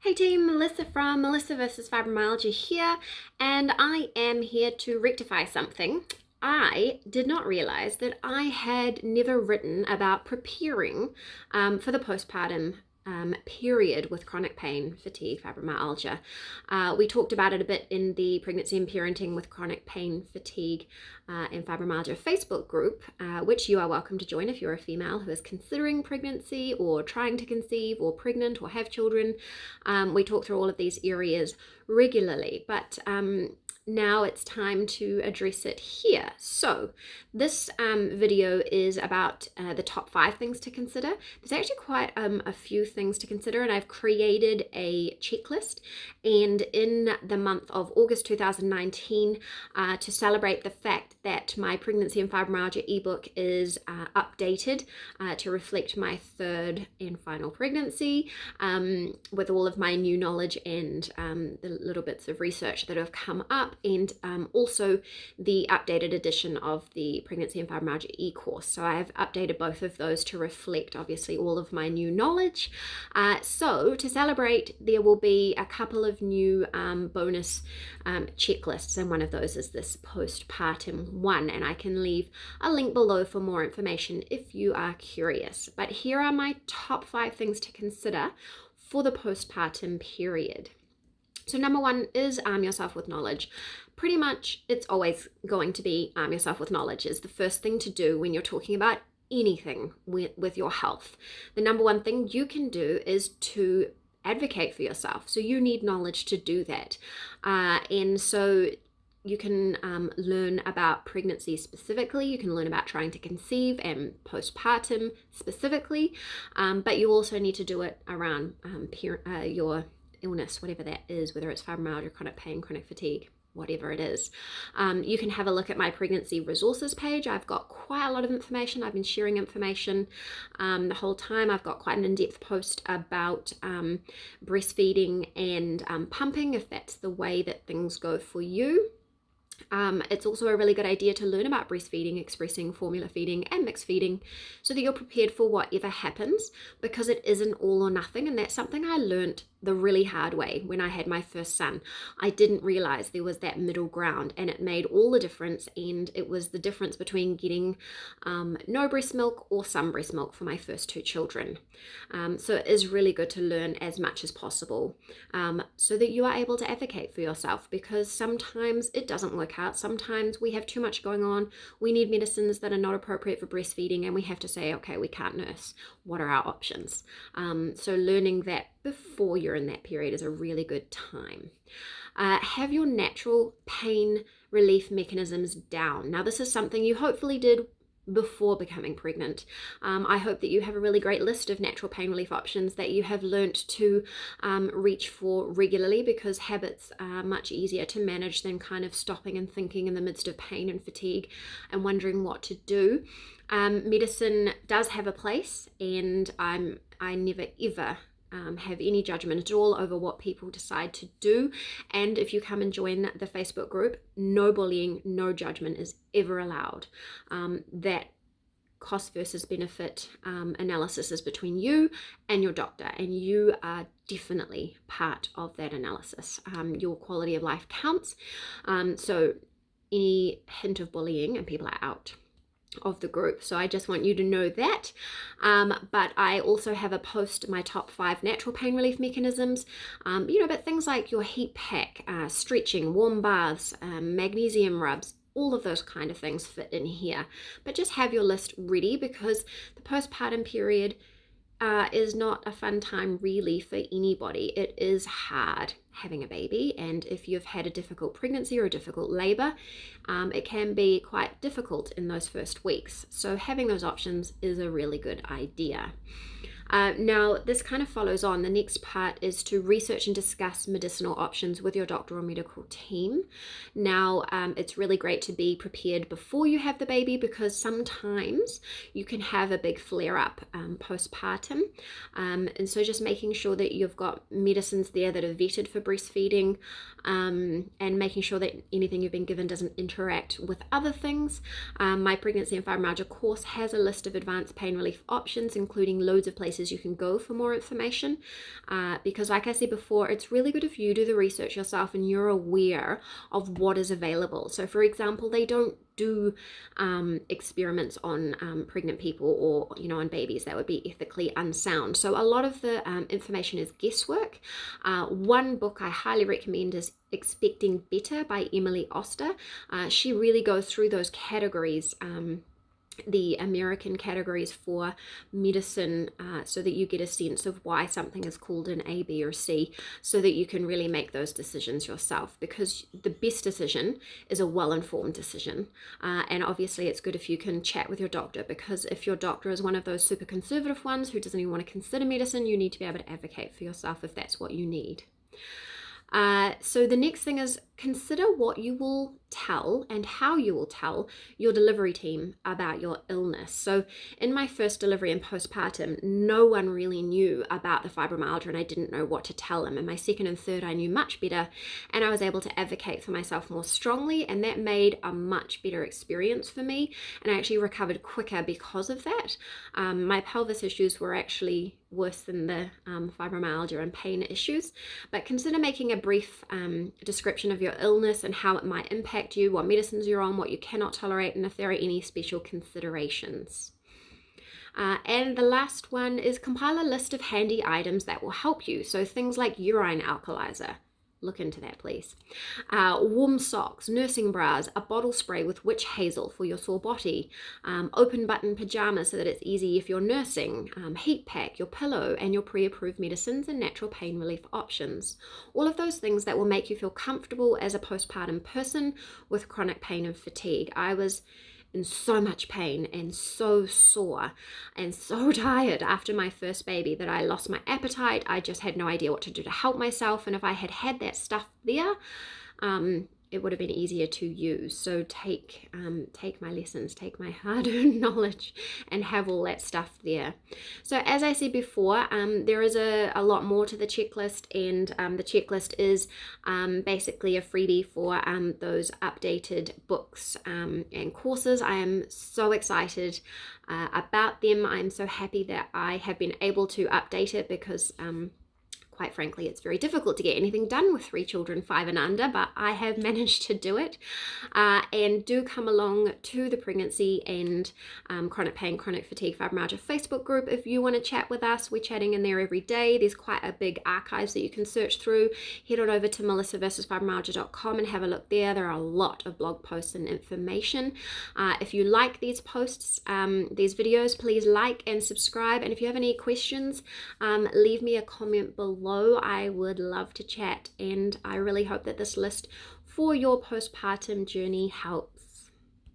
Hey team, Melissa from Melissa vs. Fibromyalgia here, and I am here to rectify something. I did not realize that I had never written about preparing for the postpartum period with chronic pain, fatigue, fibromyalgia. We talked about it a bit in the Pregnancy and Parenting with Chronic Pain, Fatigue, and Fibromyalgia Facebook group, which you are welcome to join if you're a female who is considering pregnancy or trying to conceive or pregnant or have children. We talk through all of these areas regularly, but now it's time to address it here. So this video is about the top 5 things to consider. There's actually quite a few things to consider, and I've created a checklist. And in the month of August 2019, to celebrate the fact that my Pregnancy and Fibromyalgia ebook is updated to reflect my 3rd and final pregnancy, with all of my new knowledge and the little bits of research that have come up, and also the updated edition of the Pregnancy and Fibromyalgia e-course. So I have updated both of those to reflect obviously all of my new knowledge. So to celebrate, there will be a couple of new bonus checklists, and one of those is this postpartum one, and I can leave a link below for more information if you are curious. But here are my top 5 things to consider for the postpartum period. So number 1 is arm yourself with knowledge. Pretty much it's always going to be arm yourself with knowledge is the first thing to do when you're talking about anything with your health. The number 1 thing you can do is to advocate for yourself. So you need knowledge to do that. And so you can learn about pregnancy specifically. You can learn about trying to conceive and postpartum specifically. But you also need to do it around your illness, whatever that is, whether it's fibromyalgia, chronic pain, chronic fatigue, whatever it is. You can have a look at my pregnancy resources page. I've got quite a lot of information. I've been sharing information the whole time. I've got quite an in-depth post about breastfeeding and pumping, if that's the way that things go for you. It's also a really good idea to learn about breastfeeding, expressing, formula feeding, and mixed feeding so that you're prepared for whatever happens, because it isn't all or nothing. And that's something I learned the really hard way when I had my first son. I didn't realize there was that middle ground, and it made all the difference. And it was the difference between getting no breast milk or some breast milk for my first 2 children. So it is really good to learn as much as possible so that you are able to advocate for yourself, because sometimes it doesn't work out. Sometimes we have too much going on. We need medicines that are not appropriate for breastfeeding, and we have to say, okay, we can't nurse. What are our options? So learning that before you're in that period is a really good time. Have your natural pain relief mechanisms down. Now, this is something you hopefully did before becoming pregnant. I hope that you have a really great list of natural pain relief options that you have learnt to reach for regularly, because habits are much easier to manage than kind of stopping and thinking in the midst of pain and fatigue and wondering what to do. Medicine does have a place, and I never ever have any judgment at all over what people decide to do. And if you come and join the Facebook group, no bullying, no judgment is ever allowed. That cost versus benefit analysis is between you and your doctor, and you are definitely part of that analysis. Your quality of life counts. So any hint of bullying, and people are out of the group. So I just want you to know that. But I also have a post, my top 5 natural pain relief mechanisms, but things like your heat pack, stretching, warm baths, magnesium rubs, all of those kind of things fit in here. But just have your list ready, because the postpartum period is not a fun time really for anybody. It is hard having a baby, and if you've had a difficult pregnancy or a difficult labor, it can be quite difficult in those first weeks. So having those options is a really good idea. Now, this kind of follows on. The next part is to research and discuss medicinal options with your doctor or medical team. Now, it's really great to be prepared before you have the baby, because sometimes you can have a big flare-up postpartum. And so just making sure that you've got medicines there that are vetted for breastfeeding, and making sure that anything you've been given doesn't interact with other things. My Pregnancy and Fibromyalgia course has a list of advanced pain relief options, including loads of places places you can go for more information, because like I said before, it's really good if you do the research yourself and you're aware of what is available. So for example, they don't do experiments on pregnant people or on babies. That would be ethically unsound. So a lot of the information is guesswork. One book I highly recommend is Expecting Better by Emily Oster. She really goes through those categories, the American categories for medicine, so that you get a sense of why something is called an A, B, or C, so that you can really make those decisions yourself, because the best decision is a well-informed decision. And obviously it's good if you can chat with your doctor, because if your doctor is one of those super conservative ones who doesn't even want to consider medicine, you need to be able to advocate for yourself if that's what you need. So the next thing is consider what you will tell and how you will tell your delivery team about your illness. So in my first delivery and postpartum, no one really knew about the fibromyalgia and I didn't know what to tell them. In my second and third, I knew much better and I was able to advocate for myself more strongly, and that made a much better experience for me, and I actually recovered quicker because of that. My pelvis issues were actually worse than the fibromyalgia and pain issues, but consider making a brief description of your illness and how it might impact you, what medicines you're on, what you cannot tolerate, and if there are any special considerations. And the last one is compile a list of handy items that will help you. So things like urine alkalizer. Look into that, please. Warm socks, nursing bras, a bottle spray with witch hazel for your sore body, open button pajamas so that it's easy if you're nursing, heat pack, your pillow, and your pre-approved medicines and natural pain relief options. All of those things that will make you feel comfortable as a postpartum person with chronic pain and fatigue. I was in so much pain and so sore and so tired after my first baby that I lost my appetite. I just had no idea what to do to help myself, and if I had had that stuff there, it would have been easier to use. So take my lessons, take my hard-earned knowledge and have all that stuff there. So as I said before, there is a lot more to the checklist, and the checklist is basically a freebie for those updated books and courses. I am so excited about them. I'm so happy that I have been able to update it, because quite frankly, it's very difficult to get anything done with 3 children, 5 and under, but I have managed to do it. And do come along to the pregnancy and chronic pain, chronic fatigue, fibromyalgia Facebook group if you want to chat with us. We're chatting in there every day. There's quite a big archives that you can search through. Head on over to melissaversusfibromyalgia.com and have a look there. There are a lot of blog posts and information. If you like these posts, these videos, please like and subscribe. And if you have any questions, leave me a comment below. I would love to chat, and I really hope that this list for your postpartum journey helps.